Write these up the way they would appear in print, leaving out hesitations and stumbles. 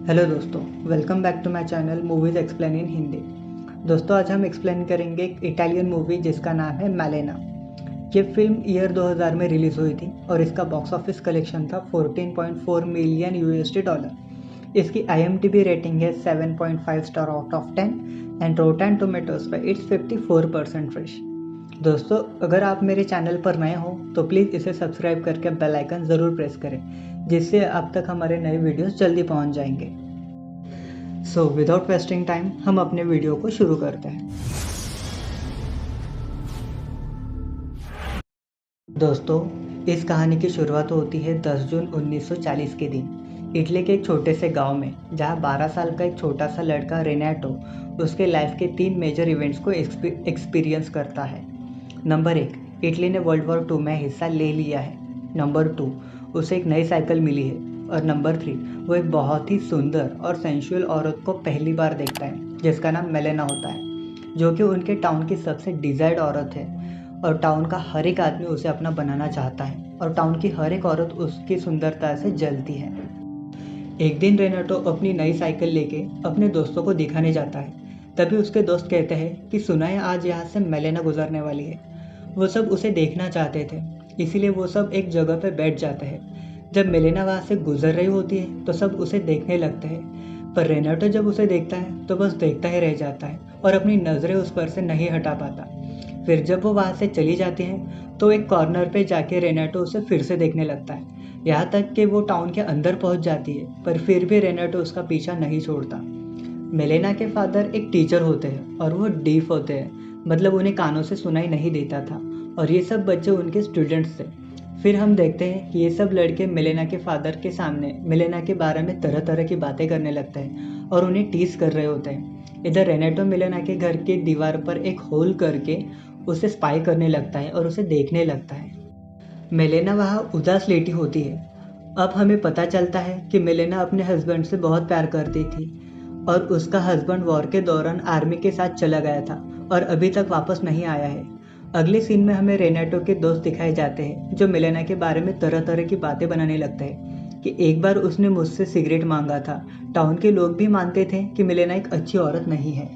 Hello दोस्तों, welcome back to my channel movies explain in Hindi. दोस्तों, आज हम एक्सप्लेन करेंगे एक इटालियन मूवी जिसका नाम है मेलेना। ये फिल्म ईयर 2000 में रिलीज़ हुई थी और इसका बॉक्स ऑफिस कलेक्शन था 14.4 मिलियन यूएसडी डॉलर। इसकी IMDb रेटिंग है 7.5 star out of 10 and rotten tomatoes पे इट्स 54% फ्रेश। दोस्तों, अगर आप मेरे चैनल पर नए हो तो प्लीज़ इसे सब्सक्राइब करके बेल आइकन ज़रूर प्रेस करें, जिससे आप तक हमारे नए वीडियोस जल्दी पहुंच जाएंगे। सो विदाउट वेस्टिंग टाइम हम अपने वीडियो को शुरू करते हैं। दोस्तों, इस कहानी की शुरुआत होती है 10 जून 1940 के दिन इटली के एक छोटे से गांव में, जहां 12 साल का एक छोटा सा लड़का रेनेटो उसके लाइफ के 3 मेजर इवेंट्स को एक्सपीरियंस करता है। नंबर 1, इटली ने वर्ल्ड वॉर 2 में हिस्सा ले लिया है। नंबर 2, उसे एक नई साइकिल मिली है। और नंबर 3, वो एक बहुत ही सुंदर और सेंशुअल औरत को पहली बार देखता है, जिसका नाम मेलेना होता है, जो कि उनके टाउन की सबसे डिजायर्ड औरत है। और टाउन का हर एक आदमी उसे अपना बनाना चाहता है और टाउन की हर एक औरत उसकी सुंदरता से जलती है। एक दिन रेनाटो अपनी नई साइकिल लेके अपने दोस्तों को दिखाने जाता है। तभी उसके दोस्त कहते हैं कि सुना है आज यहाँ से मेलेना गुजरने वाली है। वो सब उसे देखना चाहते थे, इसीलिए वो सब एक जगह पर बैठ जाते हैं। जब मेलेना वहाँ से गुजर रही होती है तो सब उसे देखने लगते हैं, पर रेनाटो जब उसे देखता है तो बस देखता ही रह जाता है और अपनी नज़रें उस पर से नहीं हटा पाता। फिर जब वो वहाँ से चली जाती हैं तो एक कॉर्नर पे जाके रेनाटो उसे फिर से देखने लगता है, यहाँ तक कि वो टाउन के अंदर पहुँच जाती है, पर फिर भी रेनाटो उसका पीछा नहीं छोड़ता। मेलेना के फादर एक टीचर होते हैं और वो डीफ होते हैं, मतलब उन्हें कानों से सुनाई नहीं देता था, और ये सब बच्चे उनके स्टूडेंट्स थे। फिर हम देखते हैं कि ये सब लड़के मेलेना के फादर के सामने मेलेना के बारे में तरह तरह की बातें करने लगते हैं और उन्हें टीस कर रहे होते हैं। इधर रेनेटो मेलेना के घर की दीवार पर एक होल करके उसे स्पाई करने लगता है और उसे देखने लगता है। मेलेना वहाँ उदास लेटी होती है। अब हमें पता चलता है कि मेलेना अपने हस्बैंड से बहुत प्यार करती थी और उसका हस्बैंड वॉर के दौरान आर्मी के साथ चला गया था और अभी तक वापस नहीं आया है। अगले सीन में हमें रेनाटो के दोस्त दिखाए जाते हैं, जो मेलेना के बारे में तरह तरह की बातें बनाने लगते हैं कि एक बार उसने मुझसे सिगरेट मांगा था। टाउन के लोग भी मानते थे कि मेलेना एक अच्छी औरत नहीं है।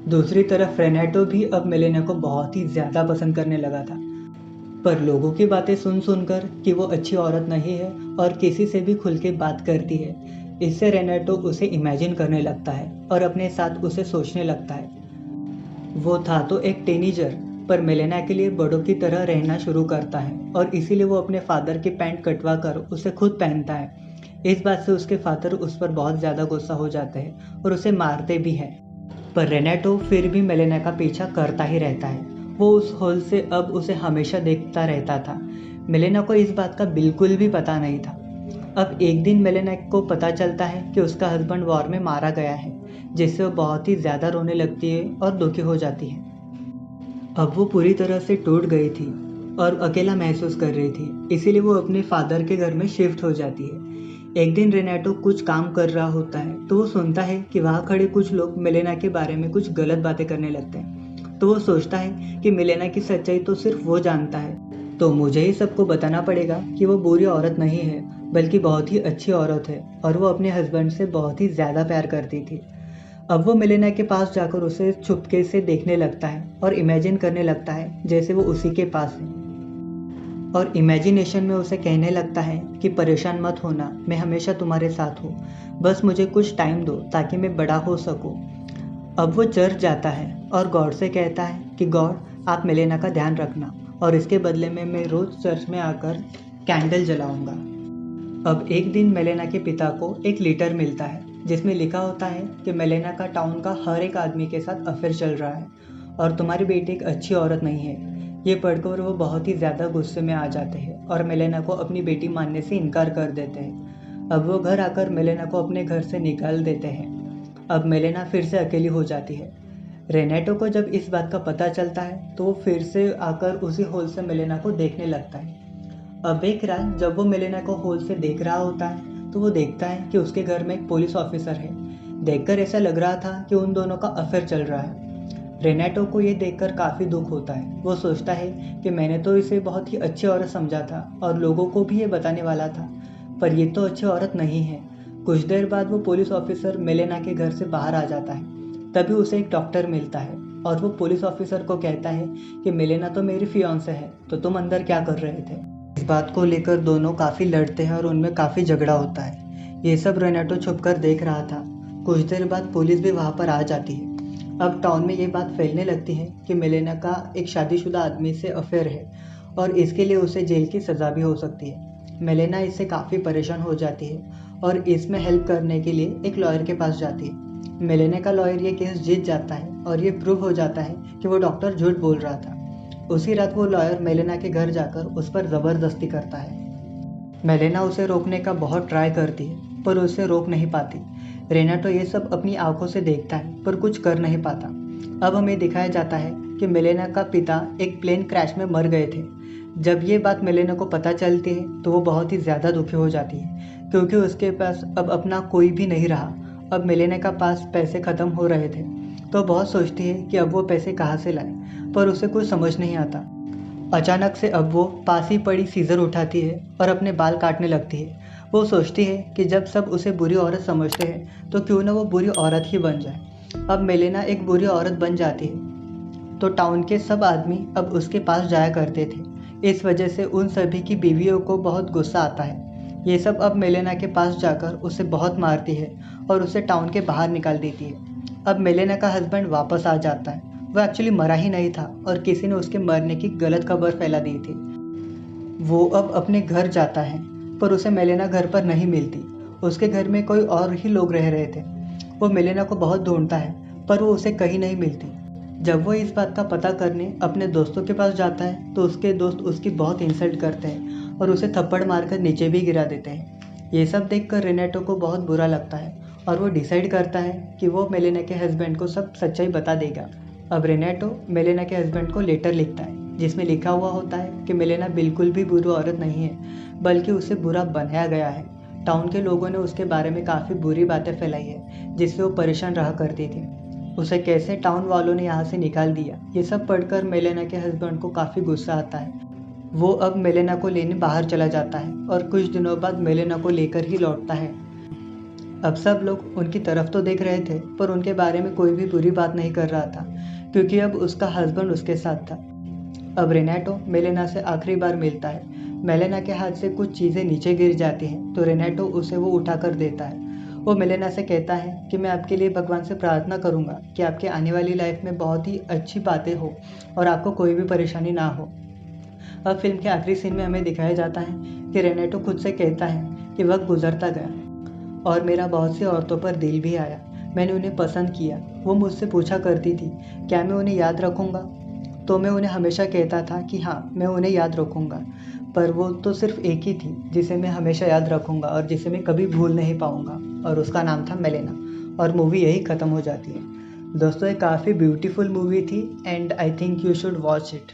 दूसरी तरफ रेनाटो भी अब मेलेना को बहुत ही ज़्यादा पसंद करने लगा था, पर लोगों की बातें सुन सुनकर कि वो अच्छी औरत नहीं है और किसी से भी खुल के बात करती है, इससे रेनाटो उसे इमेजिन करने लगता है और अपने साथ उसे सोचने लगता है। वो था तो एक टीनेजर, पर मेलेना के लिए बड़ों की तरह रहना शुरू करता है और इसीलिए वो अपने फादर की पैंट कटवा कर उसे खुद पहनता है। इस बात से उसके फादर उस पर बहुत ज़्यादा गुस्सा हो जाते हैं और उसे मारते भी हैं। पर रेनाटो फिर भी मेलेना का पीछा करता ही रहता है। वो उस होल से अब उसे हमेशा देखता रहता था। मेलेना को इस बात का बिल्कुल भी पता नहीं था। अब एक दिन मेलेना को पता चलता है कि उसका हस्बैंड वॉर में मारा गया है, जिससे वो बहुत ही ज़्यादा रोने लगती है और दुखी हो जाती है। अब वो पूरी तरह से टूट गई थी और अकेला महसूस कर रही थी, इसीलिए वो अपने फादर के घर में शिफ्ट हो जाती है। एक दिन रेनाटो कुछ काम कर रहा होता है तो वो सुनता है कि वहाँ खड़े कुछ लोग मेलेना के बारे में कुछ गलत बातें करने लगते हैं। तो वो सोचता है कि मेलेना की सच्चाई तो सिर्फ वो जानता है, तो मुझे ही सबको बताना पड़ेगा कि वो बुरी औरत नहीं है, बल्कि बहुत ही अच्छी औरत है और वो अपने हस्बैंड से बहुत ही ज़्यादा प्यार करती थी। अब वो मेलेना के पास जाकर उसे चुपके से देखने लगता है और इमेजिन करने लगता है जैसे वो उसी के पास है, और इमेजिनेशन में उसे कहने लगता है कि परेशान मत होना, मैं हमेशा तुम्हारे साथ हूँ, बस मुझे कुछ टाइम दो ताकि मैं बड़ा हो सकूँ। अब वो चर्च जाता है और गॉड से कहता है कि गॉड, आप मेलेना का ध्यान रखना और इसके बदले में मैं रोज़ चर्च में आकर कैंडल जलाऊंगा। अब एक दिन मेलेना के पिता को एक लेटर मिलता है जिसमें लिखा होता है कि मेलेना का टाउन का हर एक आदमी के साथ अफेयर चल रहा है और तुम्हारी बेटी एक अच्छी औरत नहीं है। ये पढ़कर वो बहुत ही ज़्यादा गुस्से में आ जाते हैं और मेलेना को अपनी बेटी मानने से इनकार कर देते हैं। अब वो घर आकर मेलेना को अपने घर से निकाल देते हैं। अब मेलेना फिर से अकेली हो जाती है। रेनेटो को जब इस बात का पता चलता है तो वो फिर से आकर उसी होल से मेलेना को देखने लगता है। अब एक रात जब वो मेलेना को होल से देख रहा होता है तो वो देखता है कि उसके घर में एक पुलिस ऑफिसर है। देखकर ऐसा लग रहा था कि उन दोनों का अफेयर चल रहा है। रेनेटो को ये देखकर काफ़ी दुख होता है। वो सोचता है कि मैंने तो इसे बहुत ही अच्छी औरत समझा था और लोगों को भी ये बताने वाला था, पर ये तो अच्छी औरत नहीं है। कुछ देर बाद वो पुलिस ऑफिसर मेलेना के घर से बाहर आ जाता है। तभी उसे एक डॉक्टर मिलता है और वो पुलिस ऑफिसर को कहता है कि मेलेना तो मेरी फियांसे है, तो तुम अंदर क्या कर रहे थे। इस बात को लेकर दोनों काफ़ी लड़ते हैं और उनमें काफ़ी झगड़ा होता है। ये सब रेनेटो छुपकर देख रहा था। कुछ देर बाद पुलिस भी वहाँ पर आ जाती है। अब टाउन में ये बात फैलने लगती है कि मेलेना का एक शादीशुदा आदमी से अफेयर है और इसके लिए उसे जेल की सज़ा भी हो सकती है। मेलेना इससे काफ़ी परेशान हो जाती है और इसमें हेल्प करने के लिए एक लॉयर के पास जाती है। मेलेना का लॉयर ये केस जीत जाता है और ये प्रूव हो जाता है कि वो डॉक्टर झूठ बोल रहा था। उसी रात वो लॉयर मेलेना के घर जाकर उस पर ज़बरदस्ती करता है। मेलेना उसे रोकने का बहुत ट्राई करती है पर उसे रोक नहीं पाती। रेनाटो ये सब अपनी आंखों से देखता है पर कुछ कर नहीं पाता। अब हमें दिखाया जाता है कि मेलेना का पिता एक प्लेन क्रैश में मर गए थे। जब ये बात मेलेना को पता चलती है तो वो बहुत ही ज़्यादा दुखी हो जाती है क्योंकि उसके पास अब अपना कोई भी नहीं रहा। अब मेलेना का पास पैसे ख़त्म हो रहे थे तो बहुत सोचती है कि अब वो पैसे कहाँ से लाए, पर उसे कुछ समझ नहीं आता। अचानक से अब वो पास ही पड़ी सीज़र उठाती है और अपने बाल काटने लगती है। वो सोचती है कि जब सब उसे बुरी औरत समझते हैं तो क्यों ना वो बुरी औरत ही बन जाए। अब मेलेना एक बुरी औरत बन जाती है तो टाउन के सब आदमी अब उसके पास जाया करते थे। इस वजह से उन सभी की बीवियों को बहुत गुस्सा आता है। ये सब अब मेलेना के पास जाकर उसे बहुत मारती है और उसे टाउन के बाहर निकाल देती है। अब मेलेना का हस्बैंड वापस आ जाता है। वो एक्चुअली मरा ही नहीं था और किसी ने उसके मरने की गलत खबर फैला दी थी। वो अब अपने घर जाता है पर उसे मेलेना घर पर नहीं मिलती। उसके घर में कोई और ही लोग रह रहे थे। वो मेलेना को बहुत ढूंढता है पर वो उसे कहीं नहीं मिलती। जब वो इस बात का पता करने अपने दोस्तों के पास जाता है तो उसके दोस्त उसकी बहुत इंसल्ट करते हैं और उसे थप्पड़ मारकर नीचे भी गिरा देते हैं। ये सब देखकर रेनेटो को बहुत बुरा लगता है और वो डिसाइड करता है कि वो मेलेना के हस्बैंड को सब सच्चाई बता देगा। अब रेनेटो मेलेना के हस्बैंड को लेटर लिखता है जिसमें लिखा हुआ होता है कि मेलेना बिल्कुल भी बुरी औरत नहीं है बल्कि उसे बुरा बनाया गया है। टाउन के लोगों ने उसके बारे में काफ़ी बुरी बातें फैलाई है जिससे वो परेशान रहा करती थी। उसे कैसे टाउन वालों ने यहाँ से निकाल दिया, ये सब पढ़कर मेलेना के हस्बैंड को काफ़ी गुस्सा आता है। वो अब मेलेना को लेने बाहर चला जाता है और कुछ दिनों बाद मेलेना को लेकर ही लौटता है। अब सब लोग उनकी तरफ तो देख रहे थे पर उनके बारे में कोई भी बुरी बात नहीं कर रहा था क्योंकि अब उसका हस्बैंड उसके साथ था। अब रेनेटो मेलेना से आखिरी बार मिलता है। मेलेना के हाथ से कुछ चीज़ें नीचे गिर जाती हैं तो रेनेटो उसे वो उठा कर देता है। वो मेलेना से कहता है कि मैं आपके लिए भगवान से प्रार्थना करूंगा कि आपके आने वाली लाइफ में बहुत ही अच्छी बातें हो और आपको कोई भी परेशानी ना हो। अब फिल्म के आखिरी सीन में हमें दिखाया जाता है कि रेनेटो खुद से कहता है कि वक्त गुजरता गया और मेरा बहुत सी औरतों पर दिल भी आया। मैंने उन्हें पसंद किया। वो मुझसे पूछा करती थी क्या मैं उन्हें याद रखूँगा, तो मैं उन्हें हमेशा कहता था कि हाँ मैं उन्हें याद रखूँगा, पर वो तो सिर्फ एक ही थी जिसे मैं हमेशा याद रखूँगा और जिसे मैं कभी भूल नहीं पाऊँगा, और उसका नाम था मेलेना। और मूवी यही ख़त्म हो जाती है। दोस्तों ये काफ़ी ब्यूटीफुल मूवी थी and I think you should watch it.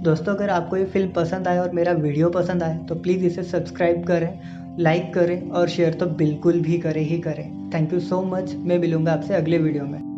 दोस्तों अगर आपको ये फिल्म पसंद आए और मेरा वीडियो पसंद आए तो प्लीज़ इसे सब्सक्राइब करें, लाइक करें और शेयर तो बिल्कुल भी करें ही करें। Thank you so much. मैं मिलूँगा आपसे अगले वीडियो में।